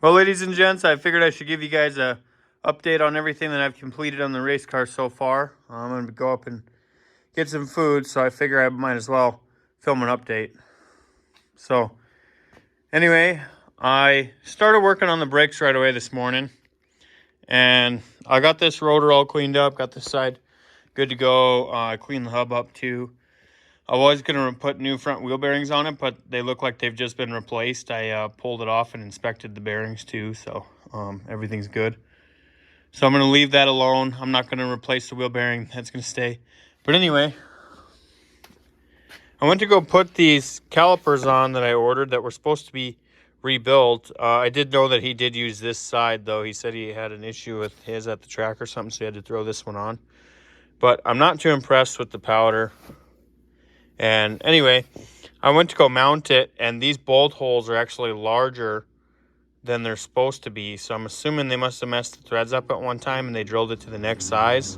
Well, ladies and gents, I figured I should give you guys a update on everything that I've completed on the race car so far. I'm going to go up and get some food, so I figure I might as well film an update. So, anyway, I started working on the brakes right away this morning, and I got this rotor all cleaned up, got this side good to go. I cleaned the hub up too. I was going to put new front wheel bearings on it, but they look like they've just been replaced. I pulled it off and inspected the bearings too, so everything's good. So I'm going to leave that alone. I'm not going to replace the wheel bearing. That's going to stay. But anyway, I went to go put these calipers on that I ordered that were supposed to be rebuilt. I did know that he did use this side, though. He said he had an issue with his at the track or something, so he had to throw this one on. But I'm not too impressed with the powder. And anyway, I went to go mount it, and these bolt holes are actually larger than they're supposed to be. So I'm assuming they must have messed the threads up at one time and they drilled it to the next size.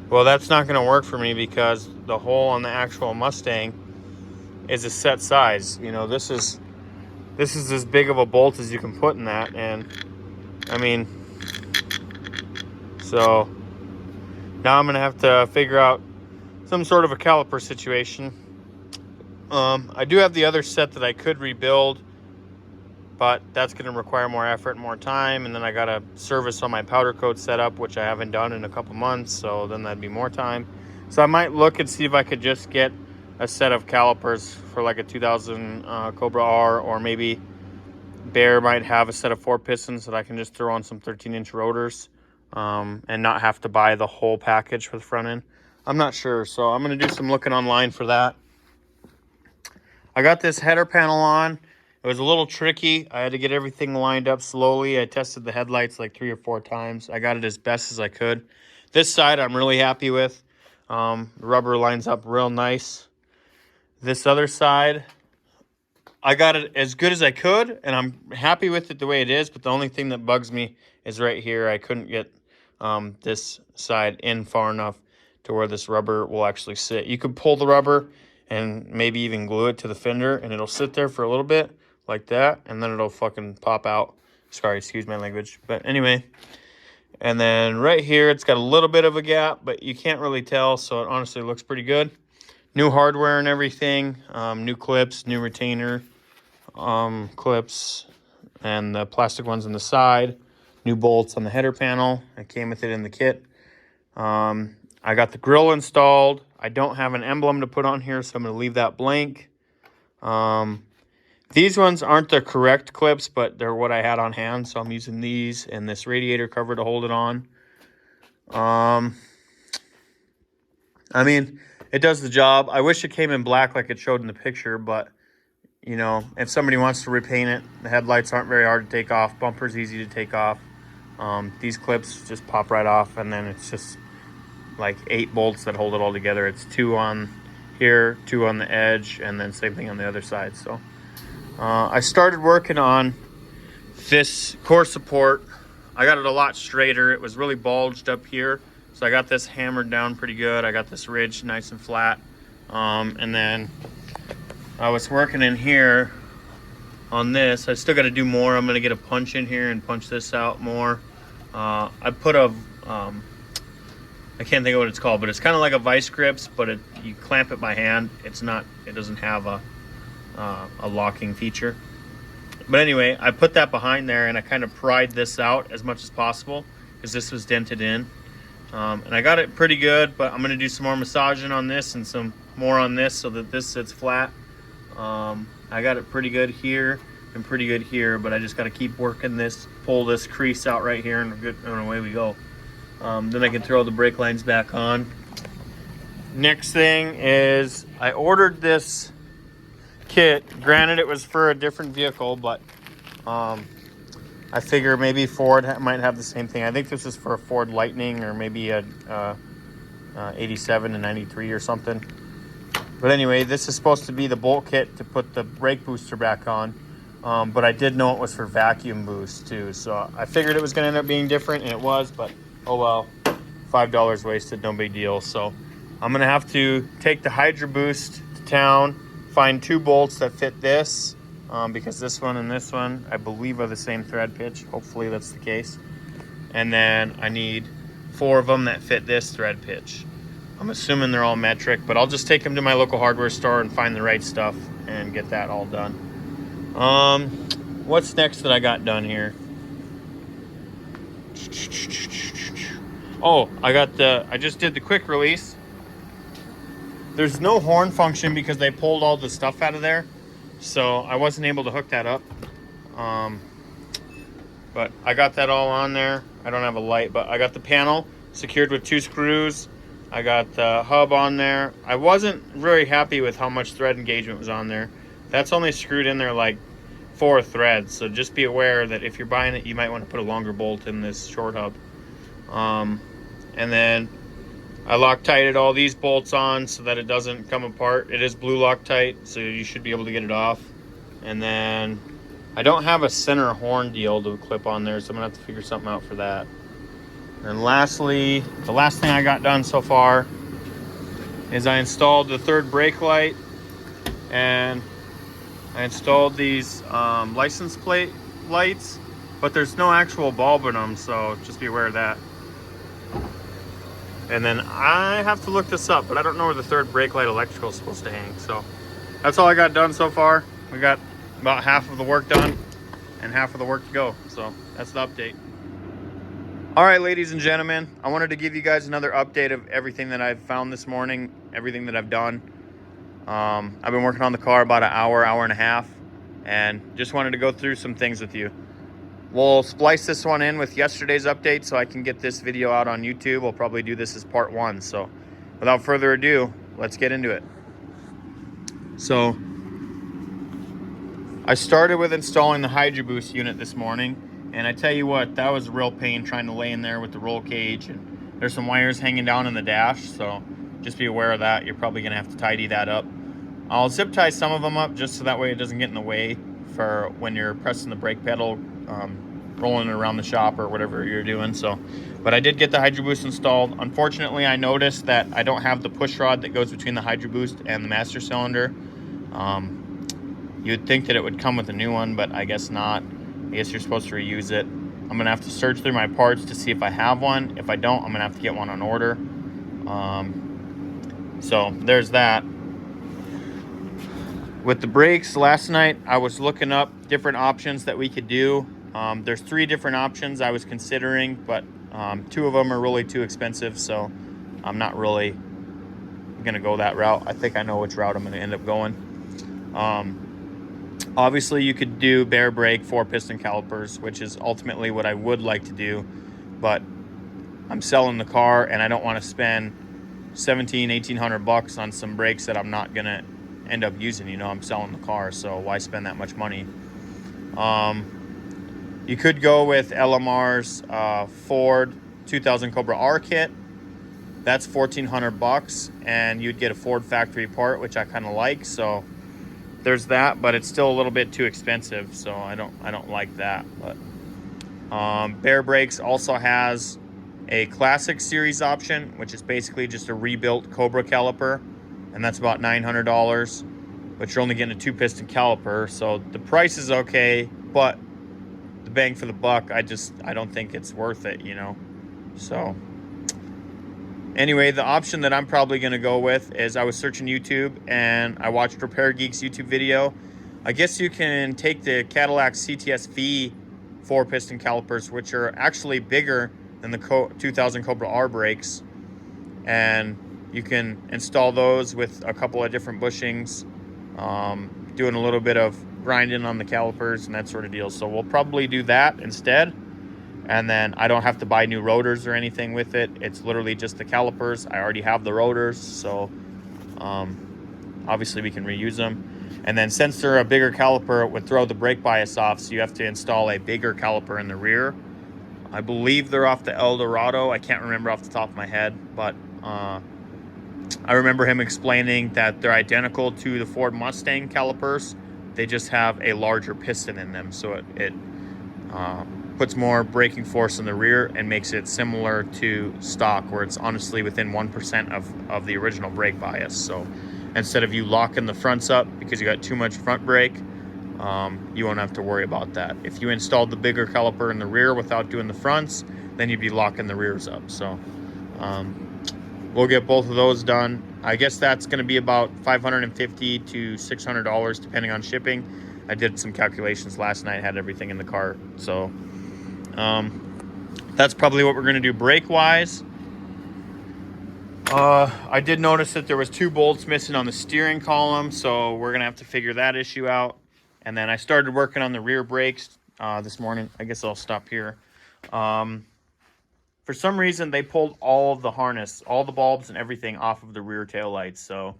Well, that's not going to work for me because the hole on the actual Mustang is a set size. You know, this is as big of a bolt as you can put in that. And I mean, so now I'm going to have to figure out some sort of a caliper situation. I do have the other set that I could rebuild, but that's going to require more effort and more time. And then I got to service on my powder coat setup, which I haven't done in a couple months. So then that'd be more time. So I might look and see if I could just get a set of calipers for like a 2000 Cobra R, or maybe Bear might have a set of 4 pistons that I can just throw on some 13-inch rotors and not have to buy the whole package for the front end. I'm not sure. So I'm going to do some looking online for that. I got this header panel on. It was a little tricky. I had to get everything lined up slowly. I tested the headlights like 3 or 4 times. I got it as best as I could. This side I'm really happy with. The rubber lines up real nice. This other side, I got it as good as I could, and I'm happy with it the way it is, but the only thing that bugs me is right here. I couldn't get this side in far enough to where this rubber will actually sit. You could pull the rubber and maybe even glue it to the fender, and it'll sit there for a little bit like that, and then it'll fucking pop out. Sorry, excuse my language. But anyway, and then right here, it's got a little bit of a gap, but you can't really tell, so it honestly looks pretty good. New hardware and everything, new clips, new retainer clips, and the plastic ones on the side, new bolts on the header panel. I came with it in the kit. I got the grill installed. I don't have an emblem to put on here, so I'm going to leave that blank. These ones aren't the correct clips, but they're what I had on hand, so I'm using these and this radiator cover to hold it on. I mean, it does the job. I wish it came in black like it showed in the picture, but, you know, if somebody wants to repaint it, the headlights aren't very hard to take off. Bumper's easy to take off. These clips just pop right off, and then it's just like 8 bolts that hold it all together. It's 2 on here, 2 on the edge, and then same thing on the other side. So I started working on this core support. I got it a lot straighter. It was really bulged up here, so I got this hammered down pretty good. I got this ridge nice and flat, and then I was working in here on this. I still got to do more. I'm going to get a punch in here and punch this out more. I put a I can't think of what it's called, but it's kind of like a vice grips, but you clamp it by hand. It doesn't have a locking feature. But anyway, I put that behind there, and I kind of pried this out as much as possible because this was dented in. And I got it pretty good, but I'm going to do some more massaging on this and some more on this so that this sits flat. I got it pretty good here and pretty good here, but I just got to keep working this, pull this crease out right here, and away we go. Then I can throw the brake lines back on. Next thing is I ordered this kit. Granted, it was for a different vehicle, but I figure maybe Ford might have the same thing. I think this is for a Ford Lightning or maybe a 87 and 93 or something. But anyway, this is supposed to be the bolt kit to put the brake booster back on. But I did know it was for vacuum boost too. So I figured it was going to end up being different, and it was, but oh well. $5 wasted, no big deal. So I'm going to have to take the Hydro Boost to town, find 2 bolts that fit this, because this one and this one, I believe, are the same thread pitch. Hopefully that's the case. And then I need 4 of them that fit this thread pitch. I'm assuming they're all metric, but I'll just take them to my local hardware store and find the right stuff and get that all done. What's next that I got done here? Oh, I just did the quick release. There's no horn function because they pulled all the stuff out of there, so I wasn't able to hook that up. But I got that all on there. I don't have a light, but I got the panel secured with 2 screws. I got the hub on there. I wasn't very happy with how much thread engagement was on there. That's only screwed in there like 4 threads, so just be aware that if you're buying it, you might want to put a longer bolt in this short hub. And then I Loctited all these bolts on so that it doesn't come apart. It is blue Loctite, so you should be able to get it off. And then I don't have a center horn deal to clip on there, so I'm gonna have to figure something out for that. And lastly, the last thing I got done so far is I installed the 3rd brake light, and I installed these license plate lights, but there's no actual bulb in them, so just be aware of that. And then I have to look this up, but I don't know where the 3rd brake light electrical is supposed to hang. So that's all I got done so far. We got about half of the work done and half of the work to go. So that's the update. All right, ladies and gentlemen, I wanted to give you guys another update of everything that I've found this morning, everything that I've done. I've been working on the car about an hour and a half, and just wanted to go through some things with you. We'll splice this one in with yesterday's update so I can get this video out on YouTube. We'll probably do this as part 1. So without further ado, let's get into it. So I started with installing the Hydro Boost unit this morning, and I tell you what, that was a real pain trying to lay in there with the roll cage, and there's some wires hanging down in the dash, so just be aware of that. You're probably gonna have to tidy that up. I'll zip tie some of them up just so that way it doesn't get in the way for when you're pressing the brake pedal, rolling it around the shop or whatever you're doing. So, but I did get the Hydro Boost installed. Unfortunately, I noticed that I don't have the push rod that goes between the Hydro Boost and the master cylinder. You'd think that it would come with a new one, but I guess not. I guess you're supposed to reuse it. I'm gonna have to search through my parts to see if I have one. If I don't, I'm gonna have to get one on order. So there's that. With the brakes, last night I was looking up different options that we could do. There's 3 different options I was considering, but 2 of them are really too expensive, so I'm not really gonna go that route. I think I know which route I'm gonna end up going. Obviously you could do bare brake 4-piston calipers, which is ultimately what I would like to do, but I'm selling the car and I don't want to spend $1,800 on some brakes that I'm not gonna end up using. You know, I'm selling the car, so why spend that much money? You could go with LMR's Ford 2000 Cobra R kit. That's $1,400, and you'd get a Ford factory part, which I kind of like. So there's that, but it's still a little bit too expensive, so I don't like that. But Bare Brakes also has a classic series option, which is basically just a rebuilt Cobra caliper, and that's about $900, but you're only getting a 2-piston caliper, so the price is okay, but the bang for the buck, I don't think it's worth it, you know. So anyway, the option that I'm probably going to go with is, I was searching YouTube and I watched Repair Geeks YouTube video. I guess you can take the Cadillac ATS 4-piston calipers, which are actually bigger than the 2000 Cobra R brakes, and you can install those with a couple of different bushings, doing a little bit of grinding on the calipers and that sort of deal. So we'll probably do that instead, and then I don't have to buy new rotors or anything with it. It's literally just the calipers. I already have the rotors, so obviously we can reuse them. And then since they're a bigger caliper, it would throw the brake bias off, so you have to install a bigger caliper in the rear. I believe they're off the Eldorado. I can't remember off the top of my head, but I remember him explaining that they're identical to the Ford Mustang calipers. They just have a larger piston in them, so it puts more braking force in the rear and makes it similar to stock, where it's honestly within 1% of the original brake bias. So instead of you locking the fronts up because you got too much front brake, you won't have to worry about that. If you installed the bigger caliper in the rear without doing the fronts, then you'd be locking the rears up. So we'll get both of those done. I guess that's going to be about $550 to $600 depending on shipping. I did some calculations last night, had everything in the cart. So that's probably what we're going to do brake wise. I did notice that there was 2 bolts missing on the steering column, so we're going to have to figure that issue out. And then I started working on the rear brakes this morning. I guess I'll stop here. For some reason, they pulled all of the harness, all the bulbs and everything off of the rear taillights. So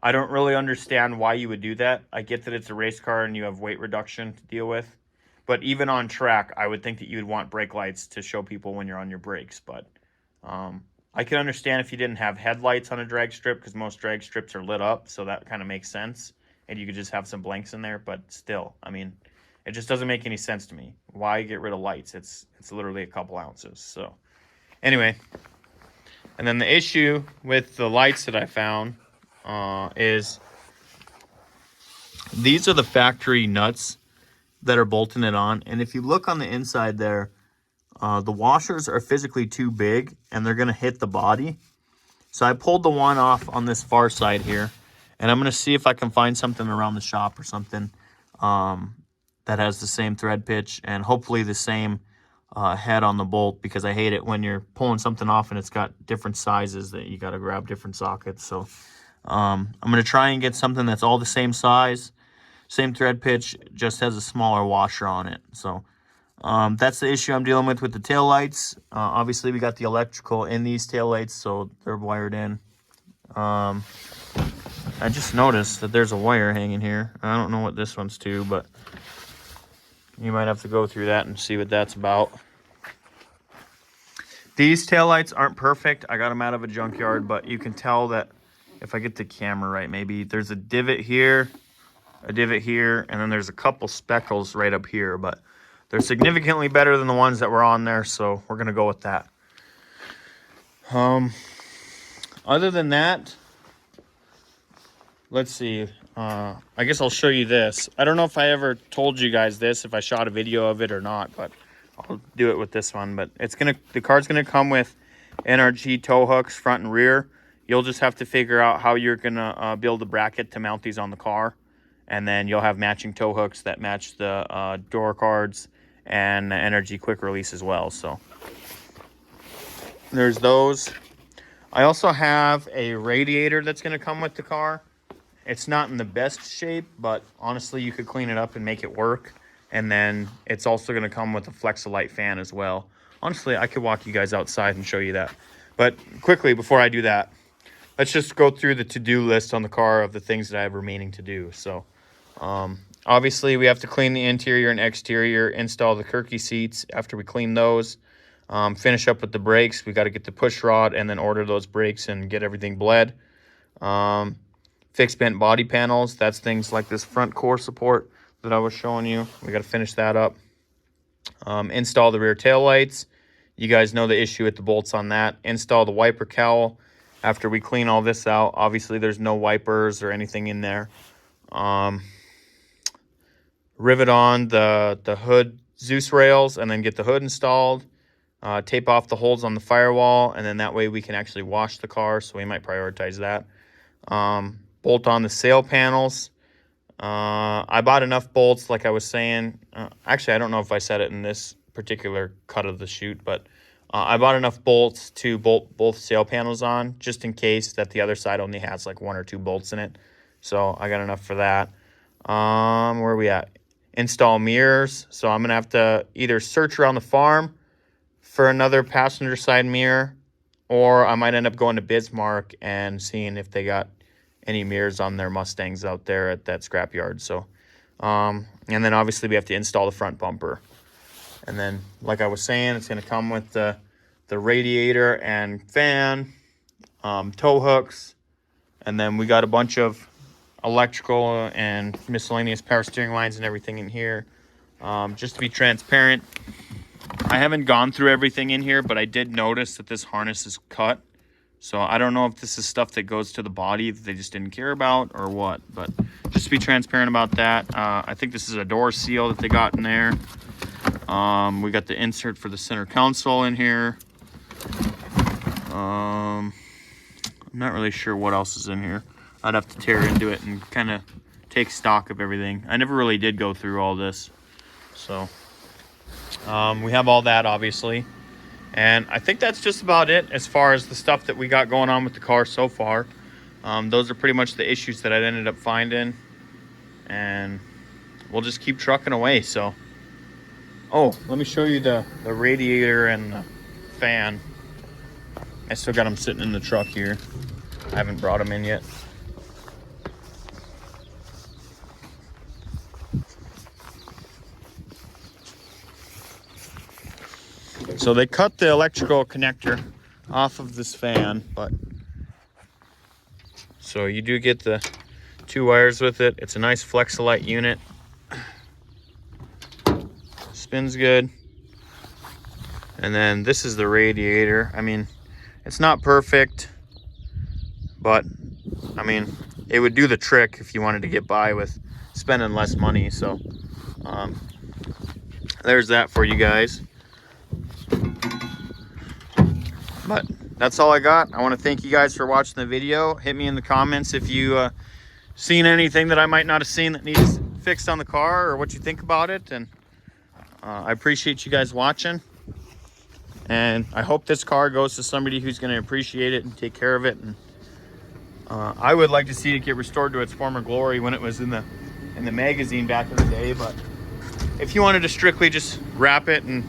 I don't really understand why you would do that. I get that it's a race car and you have weight reduction to deal with. But even on track, I would think that you would want brake lights to show people when you're on your brakes. But I can understand if you didn't have headlights on a drag strip, because most drag strips are lit up, so that kind of makes sense. And you could just have some blanks in there, but still, I mean, it just doesn't make any sense to me. Why get rid of lights? It's literally a couple ounces. So anyway, and then the issue with the lights that I found is these are the factory nuts that are bolting it on. And if you look on the inside there, the washers are physically too big and they're going to hit the body. So I pulled the one off on this far side here, and I'm going to see if I can find something around the shop or something that has the same thread pitch and hopefully the same head on the bolt, because I hate it when you're pulling something off and it's got different sizes that you got to grab different sockets. So I'm going to try and get something that's all the same size, same thread pitch, just has a smaller washer on it. So that's the issue I'm dealing with the taillights. Obviously, we got the electrical in these taillights, so they're wired in. I just noticed that there's a wire hanging here. I don't know what this one's to, but you might have to go through that and see what that's about. These taillights aren't perfect. I got them out of a junkyard, but you can tell that if I get the camera right, maybe there's a divot here, and then there's a couple speckles right up here, but they're significantly better than the ones that were on there, so we're going to go with that. Other than that, let's see. I guess I'll show you this. I don't know if I ever told you guys this, if I shot a video of it or not, but I'll do it with this one. But the car's going to come with NRG tow hooks, front and rear. You'll just have to figure out how you're going to build a bracket to mount these on the car. And then you'll have matching tow hooks that match the door cards and the NRG quick release as well. So there's those. I also have a radiator that's going to come with the car. It's not in the best shape, but honestly, you could clean it up and make it work. And then it's also going to come with a Flexolite fan as well. Honestly, I could walk you guys outside and show you that. But quickly, before I do that, let's just go through the to-do list on the car of the things that I have remaining to do. So obviously, we have to clean the interior and exterior, install the Kirky seats after we clean those, finish up with the brakes. We got to get the push rod and then order those brakes and get everything bled. Fix bent body panels. That's things like this front core support that I was showing you. We got to finish that up. Install the rear tail lights. You guys know the issue with the bolts on that. Install the wiper cowl after we clean all this out. Obviously, there's no wipers or anything in there. Rivet on the hood Zeus rails and then get the hood installed. Tape off the holes on the firewall, and then that way we can actually wash the car, so we might prioritize that. Bolt on the sail panels. I bought enough bolts, like I was saying. Actually, I don't know if I said it in this particular cut of the shoot, but I bought enough bolts to bolt both sail panels on, just in case that the other side only has like 1 or 2 bolts in it. So I got enough for that. Where are we at? Install mirrors. So I'm going to have to either search around the farm for another passenger side mirror, or I might end up going to Bismarck and seeing if they got any mirrors on their Mustangs out there at that scrapyard. So, and then obviously we have to install the front bumper. And then, like I was saying, it's going to come with the radiator and fan, tow hooks, and then we got a bunch of electrical and miscellaneous power steering lines and everything in here. Just to be transparent, I haven't gone through everything in here, but I did notice that this harness is cut. So I don't know if this is stuff that goes to the body that they just didn't care about or what, but just to be transparent about that, I think this is a door seal that they got in there. We got the insert for the center console in here. I'm not really sure what else is in here. I'd have to tear into it and kind of take stock of everything. I never really did go through all this. So we have all that, obviously. And I think that's just about it as far as the stuff that we got going on with the car so far. Those are pretty much the issues that I ended up finding. And we'll just keep trucking away. So, oh, let me show you the radiator and the fan. I still got them sitting in the truck here. I haven't brought them in yet. So they cut the electrical connector off of this fan, but so you do get the 2 wires with it. It's a nice Flexolite unit. Spins good. And then this is the radiator. I mean, it's not perfect, but I mean, it would do the trick if you wanted to get by with spending less money. So there's that for you guys. But that's all I got. I want to thank you guys for watching the video. Hit me in the comments if you seen anything that I might not have seen that needs fixed on the car, or what you think about it. And I appreciate you guys watching. And I hope this car goes to somebody who's going to appreciate it and take care of it. And I would like to see it get restored to its former glory when it was in the magazine back in the day. But if you wanted to strictly just wrap it and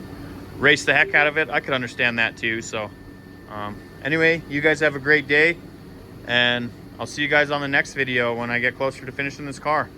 race the heck out of it, I could understand that too. So anyway, you guys have a great day, and I'll see you guys on the next video when I get closer to finishing this car.